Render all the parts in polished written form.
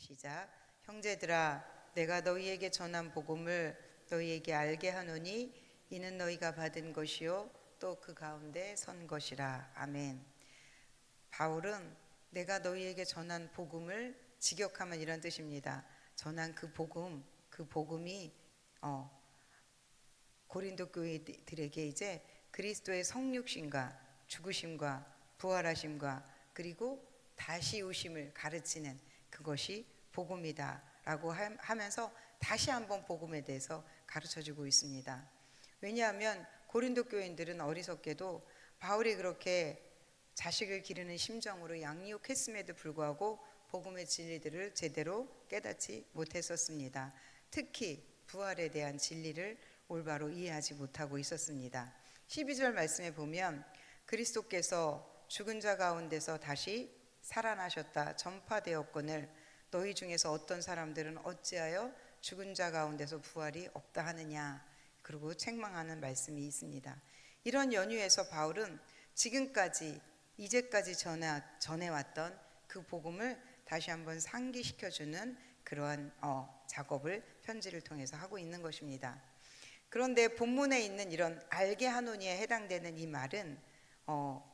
시작. 형제들아, 내가 너희에게 전한 복음을 너희에게 알게 하노니 이는 너희가 받은 것이요 또 그 가운데 선 것이라. 아멘. 바울은 내가 너희에게 전한 복음을, 직역하면 이런 뜻입니다. 전한 그 복음이 고린도 교회들에게 이제 그리스도의 성육신과 죽으심과 부활하심과 그리고 다시 오심을 가르치는 그것이 복음이다 라고 하면서 다시 한번 복음에 대해서 가르쳐주고 있습니다. 왜냐하면 고린도 교인들은 어리석게도 바울이 그렇게 자식을 기르는 심정으로 양육했음에도 불구하고 복음의 진리들을 제대로 깨닫지 못했었습니다. 특히 부활에 대한 진리를 올바로 이해하지 못하고 있었습니다. 12절 말씀에 보면 그리스도께서 죽은 자 가운데서 다시 살아나셨다 전파되었거늘 너희 중에서 어떤 사람들은 어찌하여 죽은 자 가운데서 부활이 없다 하느냐, 그리고 책망하는 말씀이 있습니다. 이런 연유에서 바울은 지금까지 이제까지 전해왔던 그 복음을 다시 한번 상기시켜주는 그러한 작업을 편지를 통해서 하고 있는 것입니다. 그런데 본문에 있는 이런 알게 하노니에 해당되는 이 말은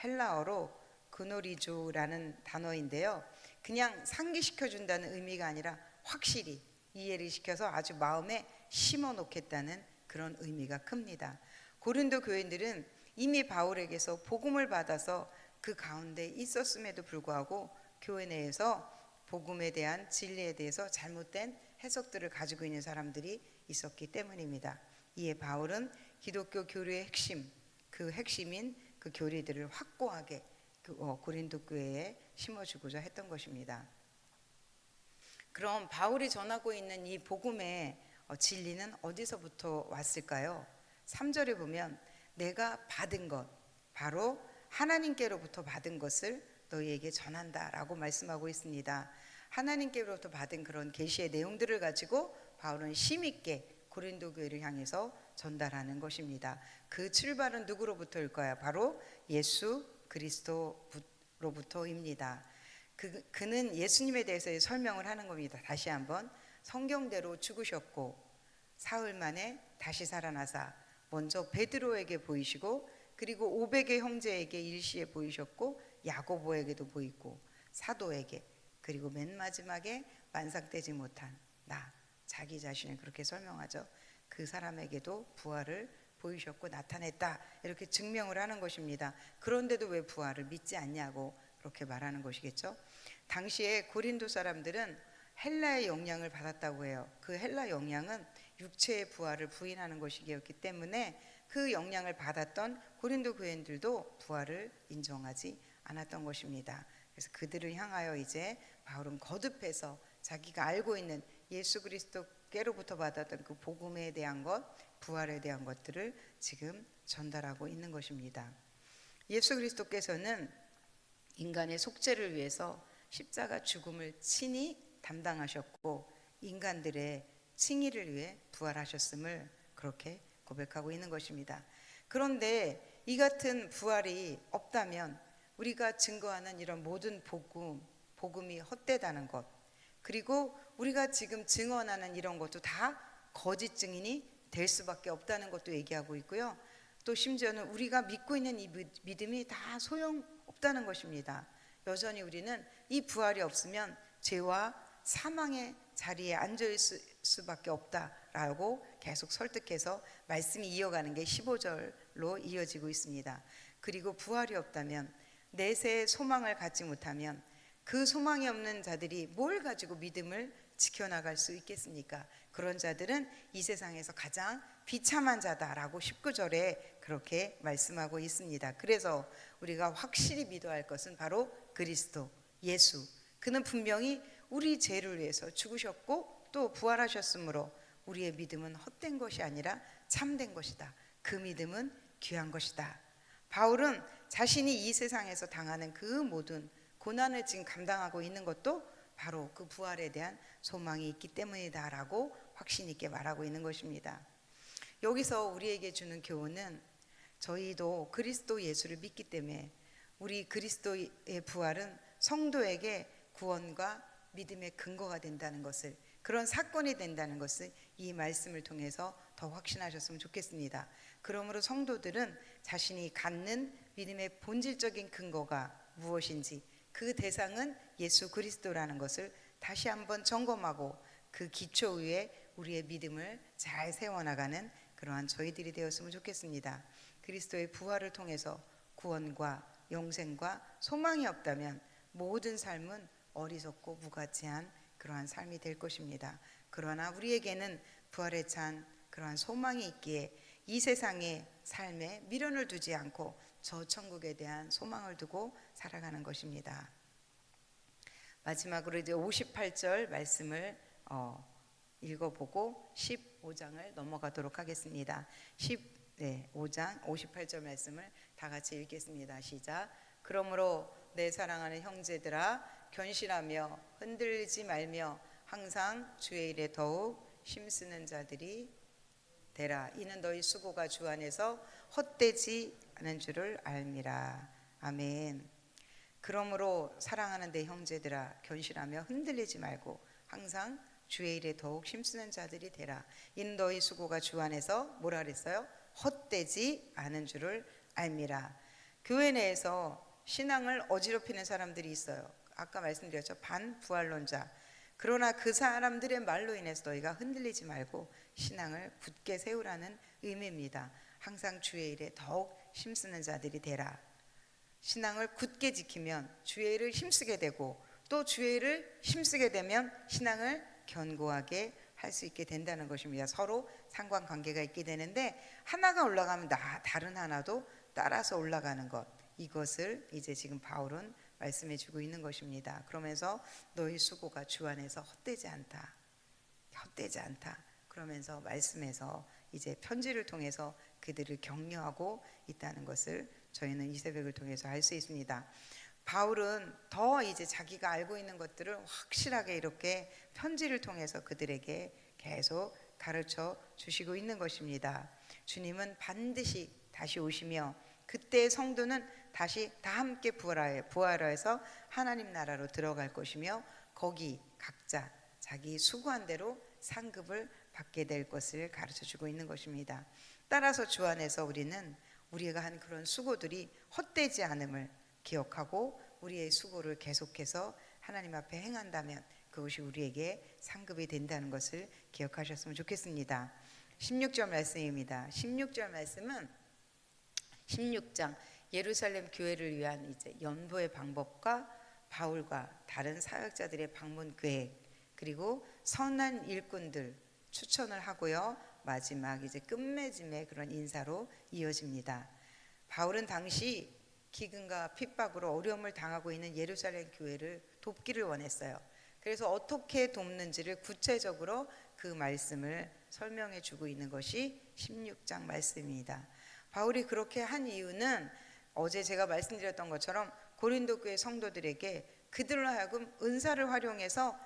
헬라어로 그노리조라는 단어인데요, 그냥 상기시켜준다는 의미가 아니라 확실히 이해를 시켜서 아주 마음에 심어 놓겠다는 그런 의미가 큽니다. 고린도 교인들은 이미 바울에게서 복음을 받아서 그 가운데 있었음에도 불구하고 교회 내에서 복음에 대한 진리에 대해서 잘못된 해석들을 가지고 있는 사람들이 있었기 때문입니다. 이에 바울은 기독교 교리의 그 핵심인 그 교리들을 확고하게 고린도 교회에 심어주고자 했던 것입니다. 그럼 바울이 전하고 있는 이 복음의 진리는 어디서부터 왔을까요? 3절에 보면 내가 받은 것, 바로 하나님께로부터 받은 것을 너희에게 전한다 라고 말씀하고 있습니다. 하나님께로부터 받은 그런 계시의 내용들을 가지고 바울은 심있게 고린도 교회를 향해서 전달하는 것입니다. 그 출발은 누구로부터일까요? 바로 예수 그리스도로부터입니다. 그는 예수님에 대해서 설명을 하는 겁니다. 다시 한번 성경대로 죽으셨고 사흘 만에 다시 살아나사 먼저 베드로에게 보이시고 그리고 500의 형제에게 일시에 보이셨고 야고보에게도 보이고 사도에게, 그리고 맨 마지막에 완성되지 못한 나, 자기 자신을 그렇게 설명하죠. 그 사람에게도 부활을 보이셨고 나타냈다, 이렇게 증명을 하는 것입니다. 그런데도 왜 부활을 믿지 않냐고 그렇게 말하는 것이겠죠. 당시에 고린도 사람들은 헬라의 영향을 받았다고 해요. 그 헬라 영향은 육체의 부활을 부인하는 것이었기 때문에 그 영향을 받았던 고린도 교인들도 부활을 인정하지 않았던 것입니다. 그래서 그들을 향하여 이제 바울은 거듭해서 자기가 알고 있는 예수 그리스도께로부터 받았던 그 복음에 대한 것, 부활에 대한 것들을 지금 전달하고 있는 것입니다. 예수 그리스도께서는 인간의 속죄를 위해서 십자가 죽음을 친히 담당하셨고 인간들의 칭의를 위해 부활하셨음을 그렇게 고백하고 있는 것입니다. 그런데 이 같은 부활이 없다면 우리가 증거하는 이런 모든 복음이 헛되다는 것, 그리고 우리가 지금 증언하는 이런 것도 다 거짓 증인이 될 수밖에 없다는 것도 얘기하고 있고요. 또 심지어는 우리가 믿고 있는 이 믿음이 다 소용없다는 것입니다. 여전히 우리는 이 부활이 없으면 죄와 사망의 자리에 앉아있을 수밖에 없다라고 계속 설득해서 말씀이 이어가는 게 15절로 이어지고 있습니다. 그리고 부활이 없다면, 내세의 소망을 갖지 못하면 그 소망이 없는 자들이 뭘 가지고 믿음을 지켜나갈 수 있겠습니까? 그런 자들은 이 세상에서 가장 비참한 자다라고 19절에 그렇게 말씀하고 있습니다. 그래서 우리가 확실히 믿어야 할 것은 바로 그리스도 예수, 그는 분명히 우리 죄를 위해서 죽으셨고 또 부활하셨으므로 우리의 믿음은 헛된 것이 아니라 참된 것이다. 그 믿음은 귀한 것이다. 바울은 자신이 이 세상에서 당하는 그 모든 고난을 지금 감당하고 있는 것도 바로 그 부활에 대한 소망이 있기 때문이다 라고 확신 있게 말하고 있는 것입니다. 여기서 우리에게 주는 교훈은 저희도 그리스도 예수를 믿기 때문에 우리 그리스도의 부활은 성도에게 구원과 믿음의 근거가 된다는 것을, 그런 사건이 된다는 것을 이 말씀을 통해서 더 확신하셨으면 좋겠습니다. 그러므로 성도들은 자신이 갖는 믿음의 본질적인 근거가 무엇인지, 그 대상은 예수 그리스도라는 것을 다시 한번 점검하고 그 기초 위에 우리의 믿음을 잘 세워나가는 그러한 저희들이 되었으면 좋겠습니다. 그리스도의 부활을 통해서 구원과 영생과 소망이 없다면 모든 삶은 어리석고 무가치한 그러한 삶이 될 것입니다. 그러나 우리에게는 부활에 찬 그러한 소망이 있기에 이 세상의 삶에 미련을 두지 않고 저 천국에 대한 소망을 두고 살아가는 것입니다. 마지막으로 이제 58절 말씀을 읽어보고 15장을 넘어가도록 하겠습니다. 5장 58절 말씀을 다 같이 읽겠습니다. 시작. 그러므로 내 사랑하는 형제들아, 견실하며 흔들리지 말며 항상 주의 일에 더욱 힘쓰는 자들이 되라. 이는 너희 수고가 주 안에서 헛되지 않은 줄을 알미라. 아멘. 그러므로 사랑하는 내 형제들아, 견실하며 흔들리지 말고 항상 주의 일에 더욱 힘쓰는 자들이 되라. 이는 너희 수고가 주 안에서 뭐라 그랬어요? 헛되지 않은 줄을 알미라. 교회 내에서 신앙을 어지럽히는 사람들이 있어요. 아까 말씀드렸죠. 반부활론자. 그러나 그 사람들의 말로 인해서 너희가 흔들리지 말고 신앙을 굳게 세우라는 의미입니다. 항상 주의 일에 더욱 힘쓰는 자들이 되라. 신앙을 굳게 지키면 주의 일을 힘쓰게 되고, 또 주의 일을 힘쓰게 되면 신앙을 견고하게 할 수 있게 된다는 것입니다. 서로 상관관계가 있게 되는데, 하나가 올라가면 다른 하나도 따라서 올라가는 것, 이것을 이제 지금 바울은 말씀해 주고 있는 것입니다. 그러면서 너희 수고가 주 안에서 헛되지 않다, 헛되지 않다 그러면서 말씀에서 이제 편지를 통해서 그들을 격려하고 있다는 것을 저희는 이 새벽을 통해서 알 수 있습니다. 바울은 더 이제 자기가 알고 있는 것들을 확실하게 이렇게 편지를 통해서 그들에게 계속 가르쳐 주시고 있는 것입니다. 주님은 반드시 다시 오시며 그때 성도는 다시 다 함께 부활해서 하나님 나라로 들어갈 것이며, 거기 각자 자기 수고한 대로 상급을 받게 될 것을 가르쳐 주고 있는 것입니다. 따라서 주 안에서 우리는 우리가 한 그런 수고들이 헛되지 않음을 기억하고 우리의 수고를 계속해서 하나님 앞에 행한다면 그것이 우리에게 상급이 된다는 것을 기억하셨으면 좋겠습니다. 16절 말씀입니다. 16절 말씀은 16장 예루살렘 교회를 위한 이제 연보의 방법과 바울과 다른 사역자들의 방문 계획, 그리고 선한 일꾼들 추천을 하고요, 마지막 이제 끝맺음의 그런 인사로 이어집니다. 바울은 당시 기근과 핍박으로 어려움을 당하고 있는 예루살렘 교회를 돕기를 원했어요. 그래서 어떻게 돕는지를 구체적으로 그 말씀을 설명해 주고 있는 것이 16장 말씀입니다. 바울이 그렇게 한 이유는 어제 제가 말씀드렸던 것처럼 고린도 교회 성도들에게 그들로 하여금 은사를 활용해서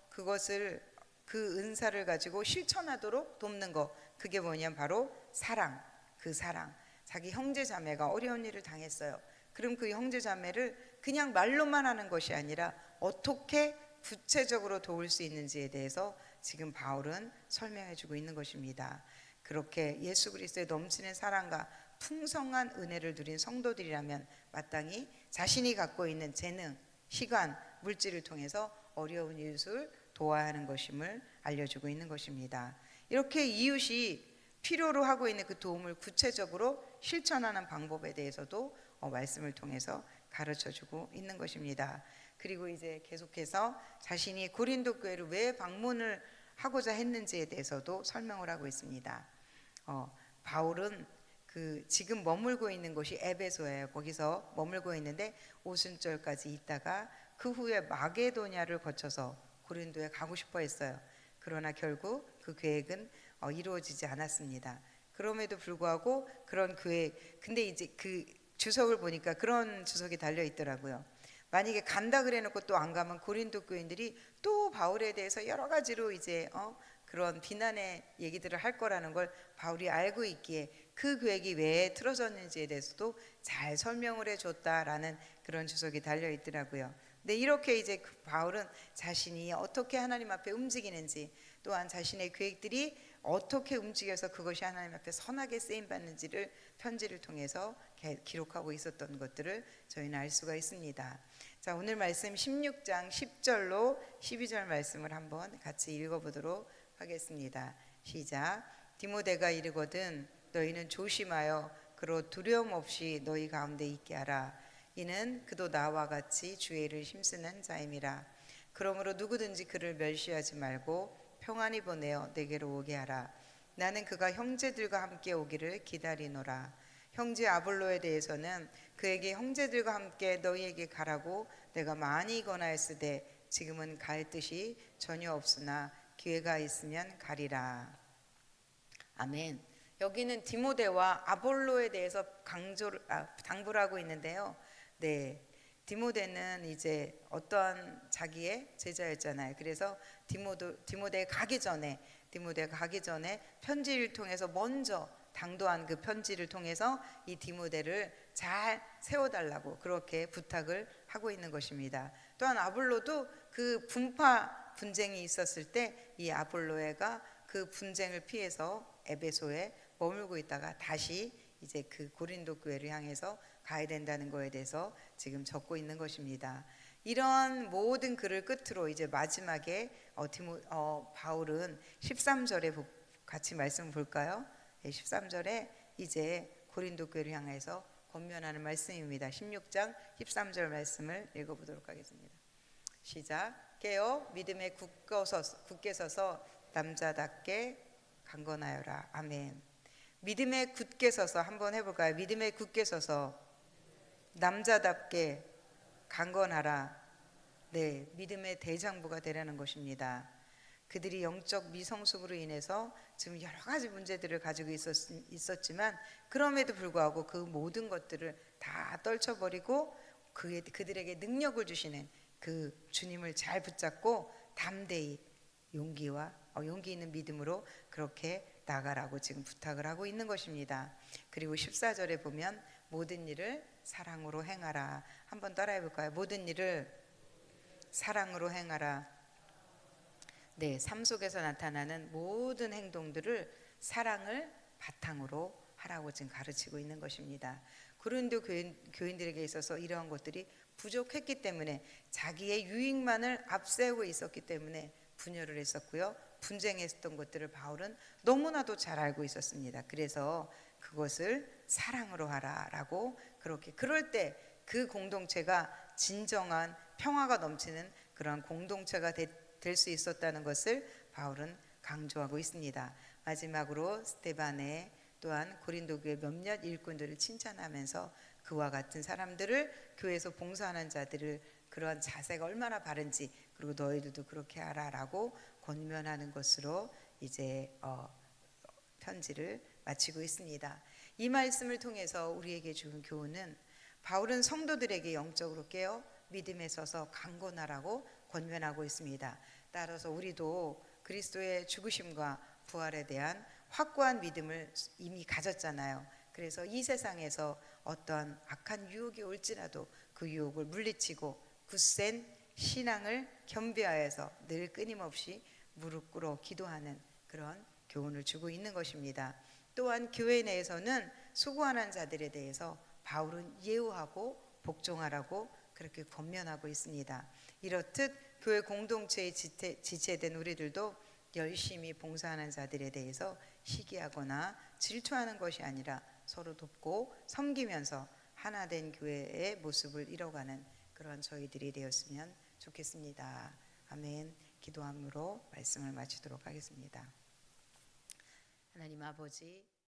그것을, 그 은사를 가지고 실천하도록 돕는 것, 그게 뭐냐면 바로 사랑. 그 사랑, 자기 형제 자매가 어려운 일을 당했어요. 그럼 그 형제 자매를 그냥 말로만 하는 것이 아니라 어떻게 구체적으로 도울 수 있는지에 대해서 지금 바울은 설명해 주고 있는 것입니다. 그렇게 예수 그리스도의 넘치는 사랑과 풍성한 은혜를 누린 성도들이라면 마땅히 자신이 갖고 있는 재능, 시간, 물질을 통해서 어려운 이웃을 도와야 하는 것임을 알려주고 있는 것입니다. 이렇게 이웃이 필요로 하고 있는 그 도움을 구체적으로 실천하는 방법에 대해서도 말씀을 통해서 가르쳐주고 있는 것입니다. 그리고 이제 계속해서 자신이 고린도 교회를 왜 방문을 하고자 했는지에 대해서도 설명을 하고 있습니다. 바울은 지금 머물고 있는 곳이 에베소예요. 거기서 머물고 있는데 오순절까지 있다가 그 후에 마게도냐를 거쳐서 고린도에 가고 싶어 했어요. 그러나 결국 그 계획은 이루어지지 않았습니다. 그럼에도 불구하고 그런 계획, 근데 이제 그 주석을 보니까 그런 주석이 달려 있더라고요. 만약에 간다 그래 놓고 또 안 가면 고린도 교인들이 또 바울에 대해서 여러 가지로 이제 그런 비난의 얘기들을 할 거라는 걸 바울이 알고 있기에 그 계획이 왜 틀어졌는지에 대해서도 잘 설명을 해줬다라는 그런 주석이 달려 있더라고요. 네, 이렇게 이제 그 바울은 자신이 어떻게 하나님 앞에 움직이는지, 또한 자신의 계획들이 어떻게 움직여서 그것이 하나님 앞에 선하게 쓰임 받는지를 편지를 통해서 기록하고 있었던 것들을 저희는 알 수가 있습니다. 자, 오늘 말씀 16장 10절로 12절 말씀을 한번 같이 읽어보도록 하겠습니다. 시작. 디모데가 이르거든 너희는 조심하여 그로 두려움 없이 너희 가운데 있게 하라. 이는 그도 나와 같이 주의 일을 힘쓰는 자임이라. 그러므로 누구든지 그를 멸시하지 말고 평안히 보내어 내게로 오게 하라. 나는 그가 형제들과 함께 오기를 기다리노라. 형제 아볼로에 대해서는 그에게 형제들과 함께 너희에게 가라고 내가 많이 권하였으되 지금은 갈 뜻이 전혀 없으나 기회가 있으면 가리라. 아멘. 여기는 디모데와 아볼로에 대해서 당부를 하고 있는데요. 네, 디모데는 이제 어떠한 자기의 제자였잖아요. 그래서 디모데가 가기 전에 편지를 통해서 먼저 당도한 그 편지를 통해서 이 디모데를 잘 세워달라고 그렇게 부탁을 하고 있는 것입니다. 또한 아볼로도 그 분쟁이 있었을 때 이 아볼로에가 그 분쟁을 피해서 에베소에 머물고 있다가 다시 이제 그 고린도 교회를 향해서 가야 된다는 거에 대해서 지금 적고 있는 것입니다. 이런 모든 글을 끝으로 이제 마지막에 바울은 13절에 같이 말씀 볼까요? 13절에 이제 고린도 교회를 향해서 권면하는 말씀입니다. 16장 13절 말씀을 읽어보도록 하겠습니다. 시작. 깨어 믿음에 굳게 서서 남자답게 강건하여라. 아멘. 믿음에 굳게 서서 한번 해볼까요? 믿음에 굳게 서서 남자답게 강건하라. 네, 믿음의 대장부가 되라는 것입니다. 그들이 영적 미성숙으로 인해서 지금 여러 가지 문제들을 가지고 있었지만 그럼에도 불구하고 그 모든 것들을 다 떨쳐버리고 그들에게 능력을 주시는 그 주님을 잘 붙잡고 담대히 용기 있는 믿음으로 그렇게 나가라고 지금 부탁을 하고 있는 것입니다. 그리고 14절에 보면 모든 일을 사랑으로 행하라. 한번 따라해 볼까요? 모든 일을 사랑으로 행하라. 네, 삶 속에서 나타나는 모든 행동들을 사랑을 바탕으로 하라고 지금 가르치고 있는 것입니다. 고린도 교인들에게 있어서 이러한 것들이 부족했기 때문에 자기의 유익만을 앞세우고 있었기 때문에 분열을 했었고요. 분쟁했던 것들을 바울은 너무나도 잘 알고 있었습니다. 그래서 그것을 사랑으로 하라라고 그렇게 그럴 때 그 공동체가 진정한 평화가 넘치는 그런 공동체가 될 수 있었다는 것을 바울은 강조하고 있습니다. 마지막으로 스데반에 또한 고린도 교회 몇몇 일꾼들을 칭찬하면서 그와 같은 사람들을 교회에서 봉사하는 자들을 그러한 자세가 얼마나 바른지 그리고 너희들도 그렇게 하라라고 권면하는 것으로 이제 편지를 마치고 있습니다. 이 말씀을 통해서 우리에게 주는 교훈은 바울은 성도들에게 영적으로 깨어 믿음에 서서 강건하라고 권면하고 있습니다. 따라서 우리도 그리스도의 죽으심과 부활에 대한 확고한 믿음을 이미 가졌잖아요. 그래서 이 세상에서 어떤 악한 유혹이 올지라도 그 유혹을 물리치고 굳센 신앙을 겸비하여서 늘 끊임없이 무릎 꿇어 기도하는 그런 교훈을 주고 있는 것입니다. 또한 교회 내에서는 수고하는 자들에 대해서 바울은 예우하고 복종하라고 그렇게 권면하고 있습니다. 이렇듯 교회 공동체에 지체된 우리들도 열심히 봉사하는 자들에 대해서 시기하거나 질투하는 것이 아니라 서로 돕고 섬기면서 하나된 교회의 모습을 이뤄가는 그런 저희들이 되었으면 좋겠습니다. 아멘. 기도함으로 말씀을 마치도록 하겠습니다. 하나님 아버지